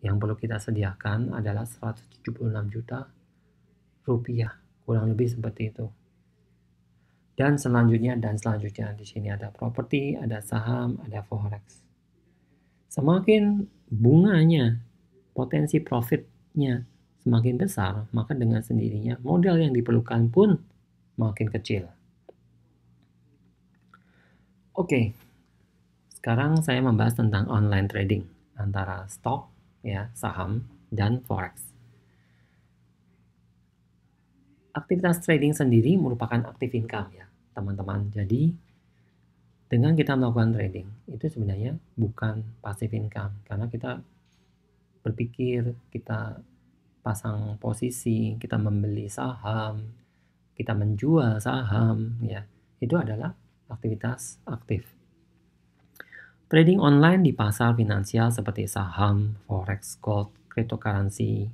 yang perlu kita sediakan adalah 176 juta rupiah, kurang lebih seperti itu. Dan selanjutnya di sini ada properti, ada saham, ada forex. Semakin bunganya, potensi profitnya semakin besar, maka dengan sendirinya modal yang diperlukan pun makin kecil. Oke, sekarang saya membahas tentang online trading antara stok, ya, saham, dan forex. Aktivitas trading sendiri merupakan aktif income, ya, teman-teman. Jadi, dengan kita melakukan trading, itu sebenarnya bukan passive income, karena kita berpikir, kita pasang posisi, kita membeli saham, kita menjual saham, ya, itu adalah aktivitas aktif. Trading online di pasar finansial seperti saham, forex, gold, cryptocurrency,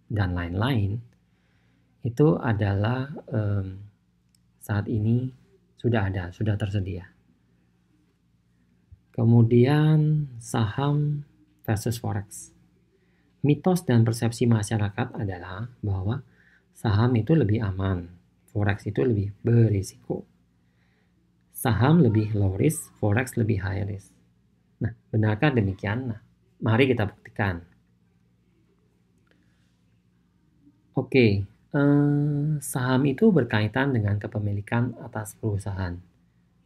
dan lain-lain, itu adalah saat ini sudah tersedia. Kemudian saham versus forex. Mitos dan persepsi masyarakat adalah bahwa saham itu lebih aman, forex itu lebih berisiko. Saham lebih low risk, forex lebih high risk. Nah, benarkah demikian? Nah, mari kita buktikan. Oke, saham itu berkaitan dengan kepemilikan atas perusahaan.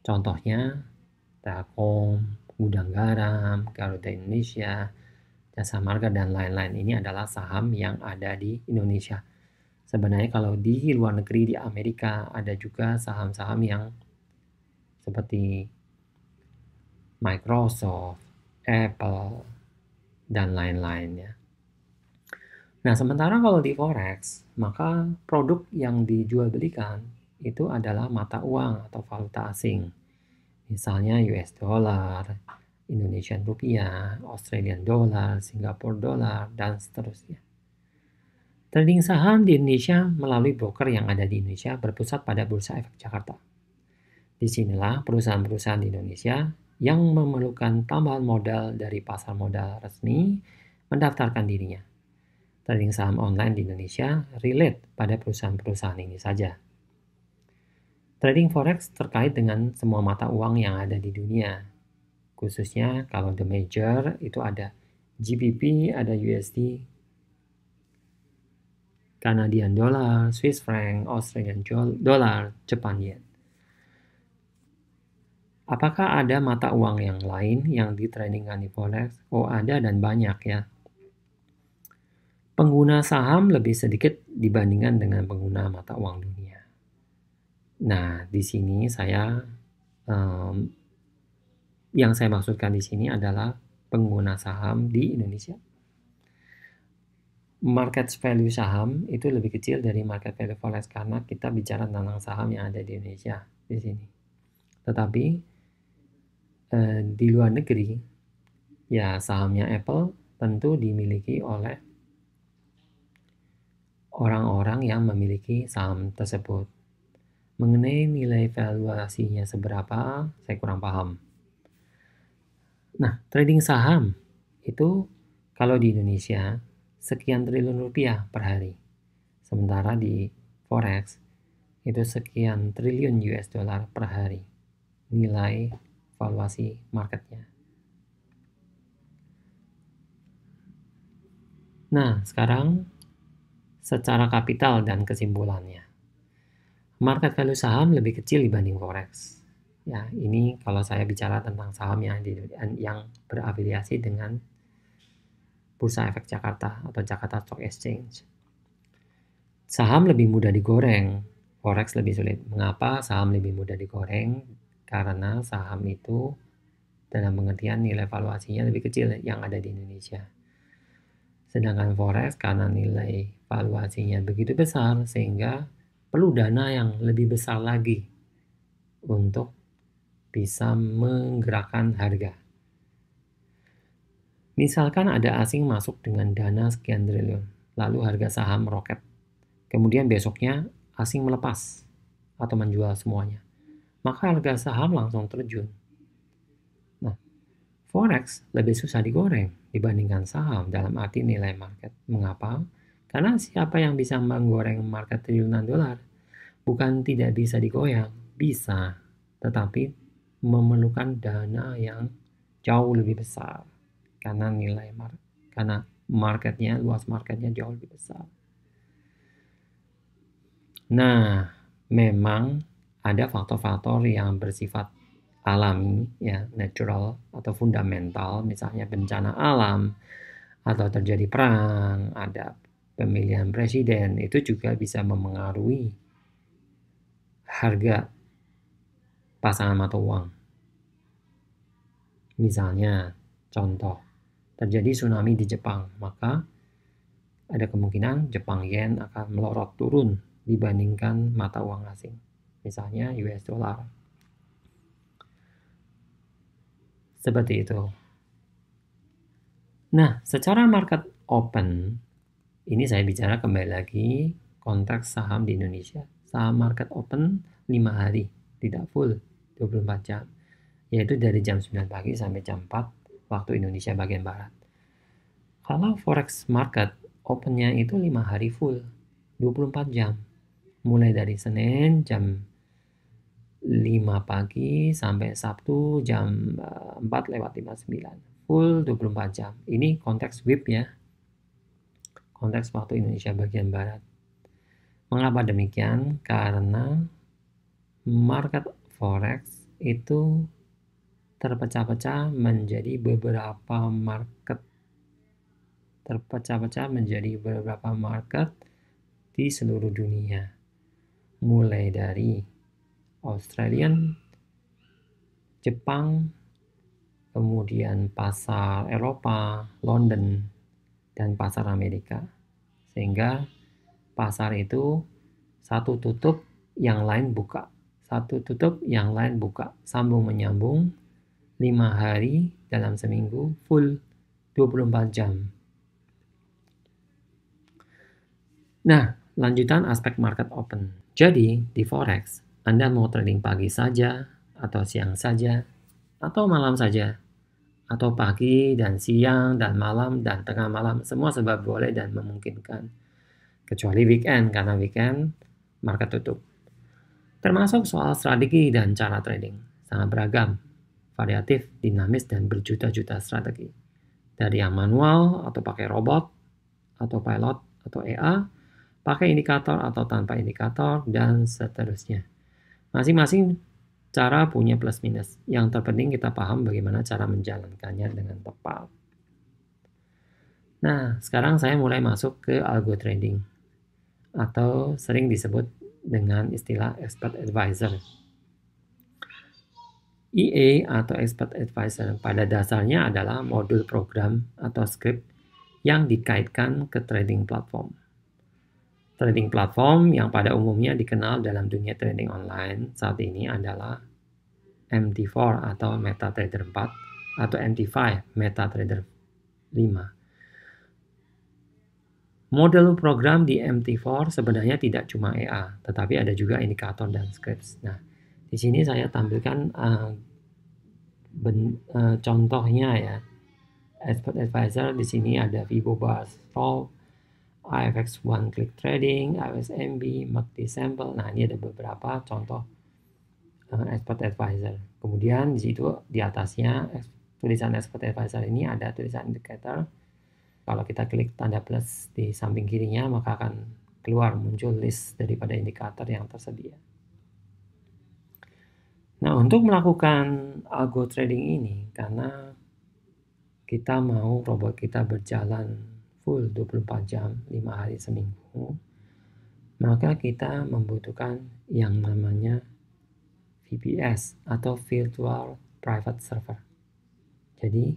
Contohnya, Telkom, Gudang Garam, Garuda Indonesia, Jasa Marga, dan lain-lain. Ini adalah saham yang ada di Indonesia. Sebenarnya kalau di luar negeri, di Amerika, ada juga saham-saham yang seperti Microsoft, Apple, dan lain-lainnya. Nah, sementara kalau di forex, maka produk yang dijual belikan itu adalah mata uang atau valuta asing. Misalnya US dollar, Indonesian rupiah, Australian dollar, Singapore dollar, dan seterusnya. Trading saham di Indonesia melalui broker yang ada di Indonesia berpusat pada Bursa Efek Jakarta. Disinilah perusahaan-perusahaan di Indonesia yang memerlukan tambahan modal dari pasar modal resmi mendaftarkan dirinya. Trading saham online di Indonesia relate pada perusahaan-perusahaan ini saja. Trading forex terkait dengan semua mata uang yang ada di dunia. Khususnya kalau the major itu ada GBP, ada USD, Canadian dollar, Swiss franc, Australian dollar, Japan yen. Apakah ada mata uang yang lain yang ditradingkan di forex? Oh, ada dan banyak, ya. Pengguna saham lebih sedikit dibandingkan dengan pengguna mata uang dunia. Nah, di sini yang saya maksudkan di sini adalah pengguna saham di Indonesia. Market value saham itu lebih kecil dari market value forex karena kita bicara tentang saham yang ada di Indonesia di sini. Tetapi di luar negeri, ya sahamnya Apple tentu dimiliki oleh orang-orang yang memiliki saham tersebut. Mengenai nilai valuasinya seberapa, saya kurang paham. Nah, trading saham itu kalau di Indonesia sekian triliun rupiah per hari. Sementara di forex itu sekian triliun US dollar per hari nilai valuasi marketnya. Nah, sekarang secara kapital dan kesimpulannya. Market value saham lebih kecil dibanding forex. Ya, ini kalau saya bicara tentang saham yang berafiliasi dengan Bursa Efek Jakarta atau Jakarta Stock Exchange. Saham lebih mudah digoreng, forex lebih sulit. Mengapa saham lebih mudah digoreng? Karena saham itu dalam pengertian nilai valuasinya lebih kecil yang ada di Indonesia. Sedangkan forex karena nilai valuasinya begitu besar sehingga perlu dana yang lebih besar lagi untuk bisa menggerakkan harga. Misalkan ada asing masuk dengan dana sekian triliun, lalu harga saham meroket. Kemudian besoknya asing melepas atau menjual semuanya. Maka harga saham langsung terjun. Nah, forex lebih susah digoreng dibandingkan saham dalam arti nilai market. Mengapa? Karena siapa yang bisa menggoreng market triliunan dolar? Bukan tidak bisa digoyang, bisa, tetapi memerlukan dana yang jauh lebih besar karena karena luas marketnya jauh lebih besar. Nah, memang ada faktor-faktor yang bersifat alami, ya, natural atau fundamental, misalnya bencana alam atau terjadi perang, ada pemilihan presiden, itu juga bisa memengaruhi harga pasangan mata uang. Misalnya, contoh, terjadi tsunami di Jepang, maka ada kemungkinan Jepang Yen akan melorot turun dibandingkan mata uang asing. Misalnya US dollar. Seperti itu. Nah, secara market open, ini saya bicara kembali lagi konteks saham di Indonesia. Saham market open 5 hari, tidak full 24 jam. Yaitu dari jam 9 pagi sampai jam 4 waktu Indonesia bagian barat. Kalau forex market opennya itu 5 hari full, 24 jam. Mulai dari Senin jam 5 pagi sampai Sabtu jam 4:59. Full 24 jam. Ini konteks WIB ya. Konteks waktu Indonesia bagian barat. Mengapa demikian? Karena market forex itu terpecah-pecah menjadi beberapa market. Terpecah-pecah menjadi beberapa market di seluruh dunia. Mulai dari Australian, Jepang, kemudian pasar Eropa, London, dan pasar Amerika. Sehingga pasar itu satu tutup, yang lain buka. Satu tutup, yang lain buka. Sambung menyambung 5 hari dalam seminggu, full 24 jam. Nah, lanjutan aspek market open. Jadi, di forex, Anda mau trading pagi saja, atau siang saja, atau malam saja, atau pagi dan siang dan malam dan tengah malam, semua sebab boleh dan memungkinkan. Kecuali weekend, karena weekend market tutup. Termasuk soal strategi dan cara trading. Sangat beragam, variatif, dinamis, dan berjuta-juta strategi. Dari yang manual atau pakai robot, atau pilot, atau EA, pakai indikator atau tanpa indikator, dan seterusnya. Masing-masing cara punya plus minus. Yang terpenting kita paham bagaimana cara menjalankannya dengan tepat. Nah, sekarang saya mulai masuk ke algo trading, atau sering disebut dengan istilah expert advisor. EA atau expert advisor pada dasarnya adalah modul program atau script yang dikaitkan ke trading platform. Trading platform yang pada umumnya dikenal dalam dunia trading online saat ini adalah MT4 atau MetaTrader 4 atau MT5 MetaTrader 5. Model program di MT4 sebenarnya tidak cuma EA, tetapi ada juga indikator dan scripts. Nah, di sini saya tampilkan contohnya ya. Expert advisor di sini ada Vibo Bars Roll, IFX One Click Trading, ISMB, MACD Sample. Nah, ini ada beberapa contoh expert advisor. Kemudian di situ di atasnya tulisan expert advisor ini ada tulisan indicator. Kalau kita klik tanda plus di samping kirinya, maka akan keluar muncul list daripada indikator yang tersedia. Nah, untuk melakukan algo trading ini, karena kita mau robot kita berjalan full 24 jam, 5 hari seminggu, maka kita membutuhkan yang namanya VPS atau Virtual Private Server. Jadi,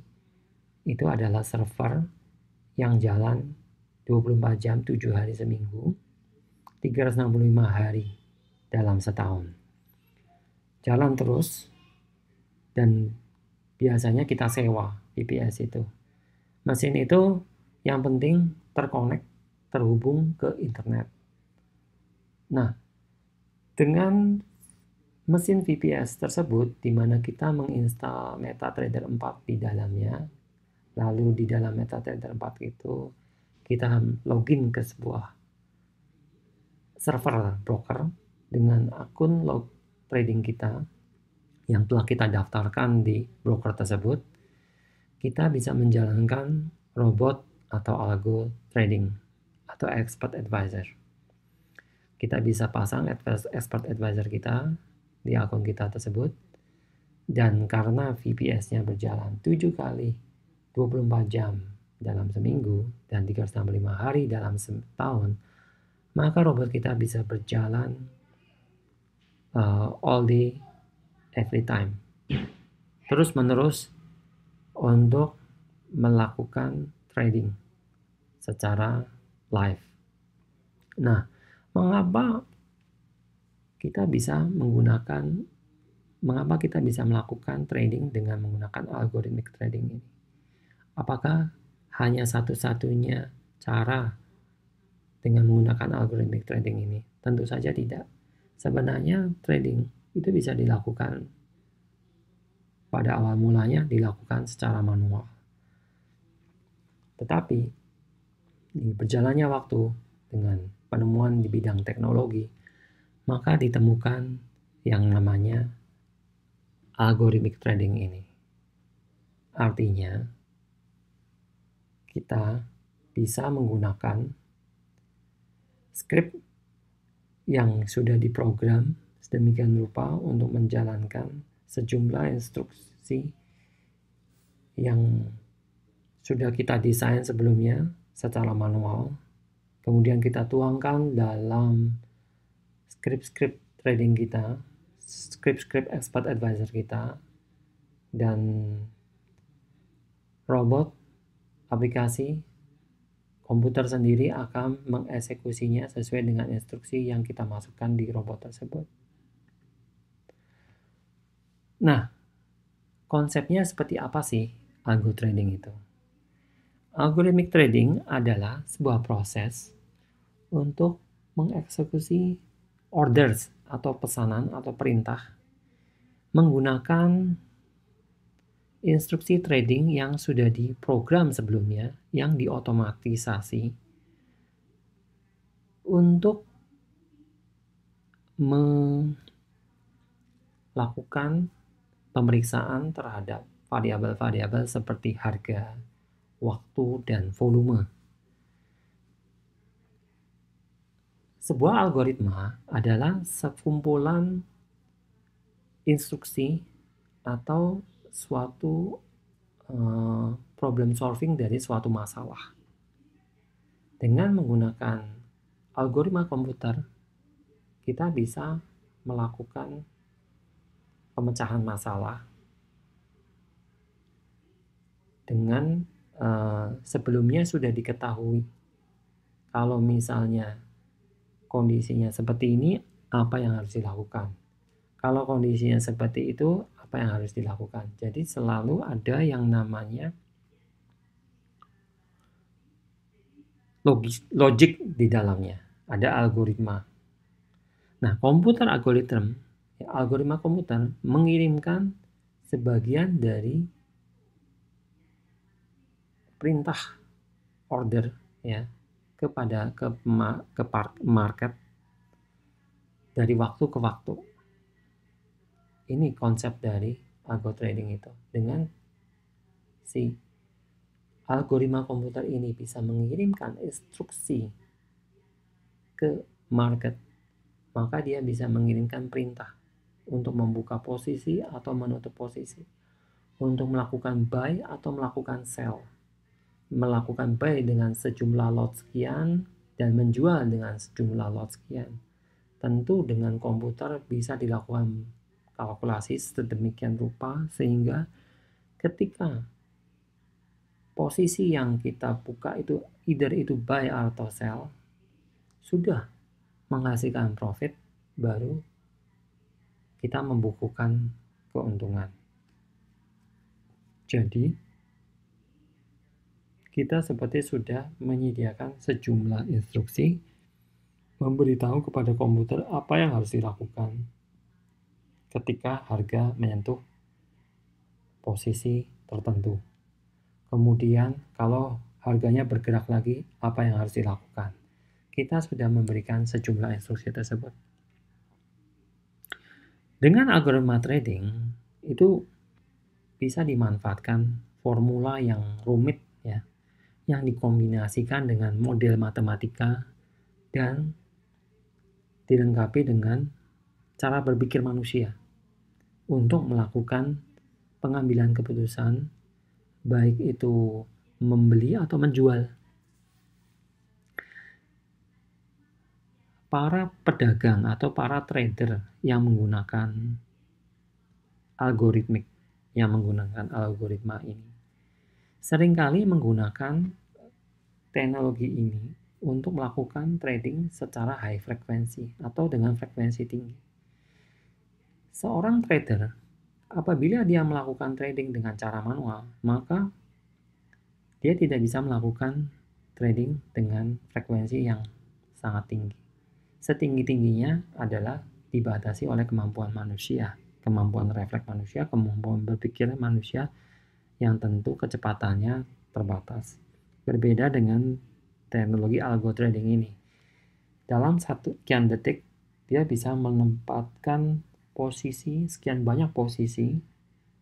itu adalah server yang jalan 24 jam, 7 hari seminggu, 365 hari dalam setahun. Jalan terus, dan biasanya kita sewa VPS itu. Mesin itu yang penting terkonek, terhubung ke internet. Nah, dengan mesin VPS tersebut, di mana kita menginstal MetaTrader 4 di dalamnya, Lalu di dalam MetaTrader 4 itu kita login ke sebuah server broker dengan akun log trading kita yang telah kita daftarkan di broker tersebut. Kita bisa menjalankan robot atau algo trading atau expert advisor. Kita bisa pasang expert advisor kita di akun kita tersebut, dan karena VPS-nya berjalan 7 kali 24 jam dalam seminggu dan 365 hari dalam setahun, maka robot kita bisa berjalan all day, every time, terus menerus untuk melakukan trading secara live. Nah, mengapa kita bisa melakukan trading dengan menggunakan algorithmic trading ini? Apakah hanya satu-satunya cara dengan menggunakan algorithmic trading ini? Tentu saja tidak. Sebenarnya trading itu bisa dilakukan pada awal mulanya dilakukan secara manual. Tetapi di berjalannya waktu dengan penemuan di bidang teknologi, maka ditemukan yang namanya algorithmic trading ini. Artinya, kita bisa menggunakan skrip yang sudah diprogram sedemikian rupa untuk menjalankan sejumlah instruksi yang sudah kita desain sebelumnya secara manual, kemudian kita tuangkan dalam skrip-skrip trading kita, skrip-skrip expert advisor kita, dan robot aplikasi komputer sendiri akan mengeksekusinya sesuai dengan instruksi yang kita masukkan di robot tersebut. Nah, konsepnya seperti apa sih algo trading itu? Algorithmic trading adalah sebuah proses untuk mengeksekusi orders atau pesanan atau perintah menggunakan instruksi trading yang sudah diprogram sebelumnya, yang diotomatisasi untuk melakukan pemeriksaan terhadap variabel-variabel seperti harga, waktu, dan volume. Sebuah algoritma adalah sekumpulan instruksi atau suatu problem solving dari suatu masalah. Dengan menggunakan algoritma komputer, kita bisa melakukan pemecahan masalah dengan sebelumnya sudah diketahui kalau misalnya kondisinya seperti ini, apa yang harus dilakukan. Kalau kondisinya seperti itu, apa yang harus dilakukan. Jadi selalu ada yang namanya logik di dalamnya. Ada algoritma. Nah, algoritma komputer mengirimkan sebagian dari perintah order ya ke market dari waktu ke waktu. Ini konsep dari algo trading itu. Dengan si algoritma komputer ini bisa mengirimkan instruksi ke market, maka dia bisa mengirimkan perintah untuk membuka posisi atau menutup posisi, untuk melakukan buy atau melakukan sell, melakukan buy dengan sejumlah lot sekian dan menjual dengan sejumlah lot sekian. Tentu dengan komputer bisa dilakukan kalkulasi sedemikian rupa sehingga ketika posisi yang kita buka itu either itu buy atau sell sudah menghasilkan profit, baru kita membukukan keuntungan. Jadi kita seperti sudah menyediakan sejumlah instruksi memberitahu kepada komputer apa yang harus dilakukan ketika harga menyentuh posisi tertentu. Kemudian kalau harganya bergerak lagi, apa yang harus dilakukan? Kita sudah memberikan sejumlah instruksi tersebut. Dengan algoritma trading, itu bisa dimanfaatkan formula yang rumit ya, yang dikombinasikan dengan model matematika dan dilengkapi dengan cara berpikir manusia untuk melakukan pengambilan keputusan, baik itu membeli atau menjual. Para pedagang atau para trader yang menggunakan algoritma ini seringkali menggunakan teknologi ini untuk melakukan trading secara high frekuensi atau dengan frekuensi tinggi. Seorang trader, apabila dia melakukan trading dengan cara manual, maka dia tidak bisa melakukan trading dengan frekuensi yang sangat tinggi. Setinggi-tingginya adalah dibatasi oleh kemampuan manusia, kemampuan refleks manusia, kemampuan berpikir manusia yang tentu kecepatannya terbatas. Berbeda dengan teknologi algo trading ini. Dalam sekian detik, dia bisa menempatkan posisi, sekian banyak posisi,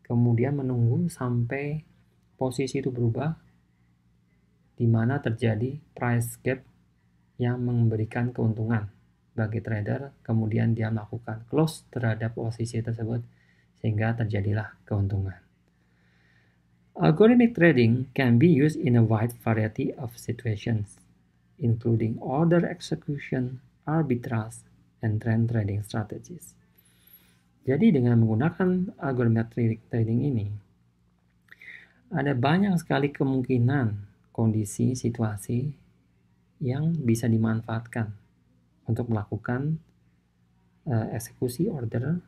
kemudian menunggu sampai posisi itu berubah, di mana terjadi price gap yang memberikan keuntungan bagi trader, kemudian dia melakukan close terhadap posisi tersebut, sehingga terjadilah keuntungan. Algorithmic trading can be used in a wide variety of situations, including order execution, arbitrage, and trend trading strategies. Jadi dengan menggunakan algorithmic trading ini, ada banyak sekali kemungkinan kondisi, situasi yang bisa dimanfaatkan untuk melakukan eksekusi order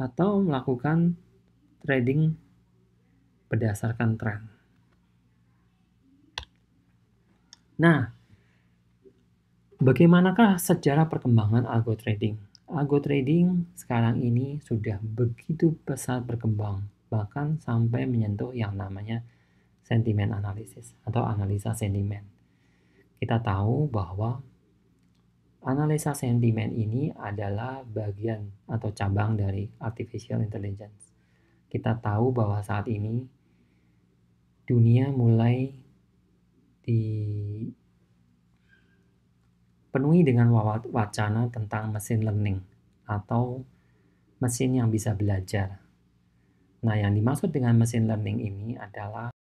atau melakukan trading berdasarkan tren. Nah, bagaimanakah sejarah perkembangan algo trading? Algo trading sekarang ini sudah begitu pesat berkembang, bahkan sampai menyentuh yang namanya sentimen analisis atau analisa sentimen. Kita tahu bahwa analisa sentimen ini adalah bagian atau cabang dari artificial intelligence. Kita tahu bahwa saat ini dunia mulai dipenuhi dengan wacana tentang machine learning atau mesin yang bisa belajar. Nah, yang dimaksud dengan machine learning ini adalah